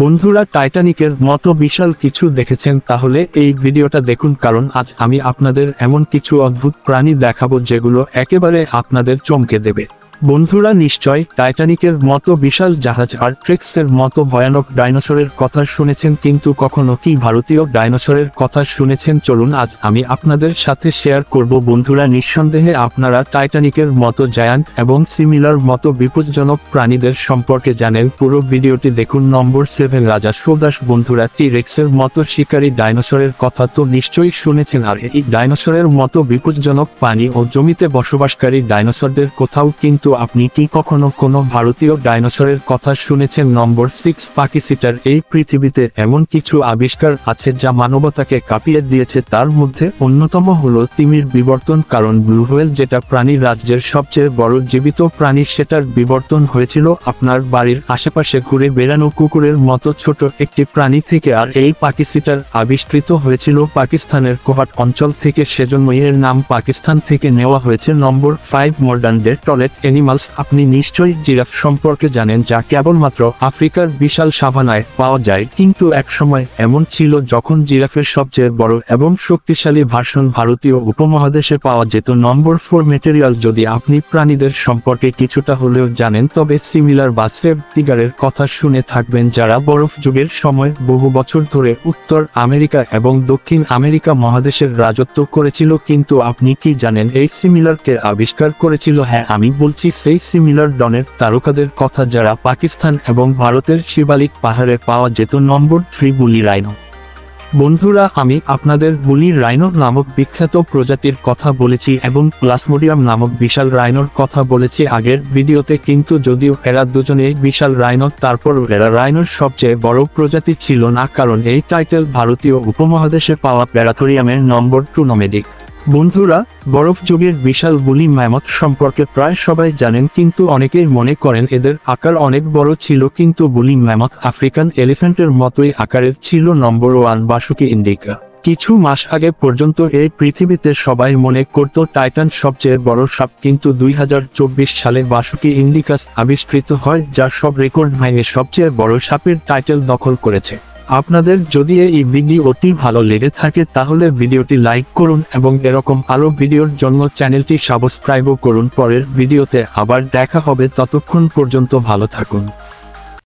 বন্ধুরা, টাইটানিকের মতো বিশাল কিছু দেখেছেন তাহলে এই ভিডিওটা দেখুন, কারণ আজ আমি আপনাদের এমন কিছু অদ্ভুত প্রাণী দেখাবো যেগুলো একেবারে আপনাদের চমকে দেবে। বন্ধুরা, নিশ্চয় টাইটানিকের মতো বিশাল জাহাজ আর ট্রেক্সের মতো ভয়ানক ডাইনোসরের কথা শুনেছেন, কিন্তু কখনো কি ভারতীয় ডাইনোসরের কথা শুনেছেন? চলুন আজ আমি আপনাদের সাথে শেয়ার করব। বন্ধুরা, নিঃসন্দেহে আপনারা টাইটানিকের মতো জায়ান্ট এবং সিমিলার মতো বিপজ্জনক প্রাণীদের সম্পর্কে জানেন। পুরো ভিডিওটি দেখুন। নম্বর 7, রাজা সোদাস। বন্ধুরা, টি-রেক্সের মতো শিকারী ডাইনোসরের কথা তো নিশ্চয়ই শুনেছেন, আর এই ডাইনোসরের মতো বিপজ্জনক পানি ও জমিতে বসবাসকারী ডাইনোসরদের কোথাও কিন্তু আপনি কি কখনো কোনো ভারতীয় ডাইনোসরের কথা শুনেছেন? নম্বর 6, পাকিসিটার। এই পৃথিবীতে এমন কিছু আবিষ্কার আছে যা মানবতাকে কাঁপিয়ে দিয়েছে, তার মধ্যে অন্যতম হলো তিমির বিবর্তন। কারণ ব্লু হোয়েল, যেটা প্রাণী রাজ্যের সবচেয়ে বড় জীবিত প্রাণী, সেটার বিবর্তন হয়েছিল আপনার বাড়ির আশেপাশে ঘুরে বেড়ানো কুকুরের মতো ছোট একটি প্রাণী থেকে। আর এই পাকিসিটার আবিষ্কৃত হয়েছিল পাকিস্তানের কোহাট অঞ্চল থেকে, সেজন্যই এর নাম পাকিস্তান থেকে নেওয়া হয়েছে। নম্বর 5, মডার্ন ডে টলেট অ্যানিমালস। আপনি নিশ্চয়ই জিরাফ সম্পর্কে জানেন, যা কেবলমাত্র আফ্রিকার বিশাল সাভানায় পাওয়া যায়, কিন্তু একসময় এমন ছিল যখন জিরাফের সবচেয়ে বড় এবং শক্তিশালী ভার্সন ভারতীয় উপমহাদেশে পাওয়া যেত। নম্বর 4, ম্যাটেরিয়াল। যদি আপনি প্রাণীদের সম্পর্কে কিছুটা হলেও জানেন, তবে সিমিলার বা সেভ টিগারের কথা শুনে থাকবেন, যারা বরফ যুগের সময় বহু বছর ধরে উত্তর আমেরিকা এবং দক্ষিণ আমেরিকা মহাদেশের রাজত্ব করেছিল। কিন্তু আপনি কি জানেন এই সিমিলারকে আবিষ্কার করেছিল? হ্যাঁ, আমি বলছি সেই সিমিলার ডনের তারকাদের কথা, যারা পাকিস্তান এবং ভারতের শিবালিক পাহাড়ে পাওয়া যেত। নম্বর 3, বুলি রাইনো। বন্ধুরা, আমি আপনাদের বুলি রাইনো নামক বিখ্যাত প্রজাতির কথা বলেছি এবং প্লাসমোডিয়াম নামক বিশাল রাইনোর কথা বলেছি আগের ভিডিওতে, কিন্তু যদিও এরা দুজনেই বিশাল রাইনো, তারপরও এরা রাইনোর সবচেয়ে বড় প্রজাতি ছিল না, কারণ এই টাইটেল ভারতীয় উপমহাদেশে পাওয়া প্যারাথোরিয়ামের। নম্বর 2, নোমেডিক। বন্ধুরা, বরফ যুগের বিশাল বুলি ম্যামথ সম্পর্কে প্রায় সবাই জানেন, কিন্তু অনেকেই মনে করেন এদের আকার অনেক বড় ছিল, কিন্তু বুলি ম্যামথ আফ্রিকান এলিফ্যান্টের মতোই আকারের ছিল। নম্বর 1, বাসুকি ইন্ডিকা। কিছু মাস আগে পর্যন্ত এই পৃথিবীতে সবাই মনে করত টাইটান সবচেয়ে বড় সাপ, কিন্তু 2024 সালে বাসুকি ইন্ডিকাস আবিষ্কৃত হয়, যা সব রেকর্ড ভেঙে সবচেয়ে বড় সাপের টাইটেল দখল করেছে। আপনাদের যদি এই ভিডিওটি ভালো লেগে থাকে তাহলে ভিডিওটি লাইক করুন এবং এরকম আরো ভিডিওর জন্য চ্যানেলটি সাবস্ক্রাইবও করুন। পরের ভিডিওতে আবার দেখা হবে, ততক্ষণ পর্যন্ত ভালো থাকুন।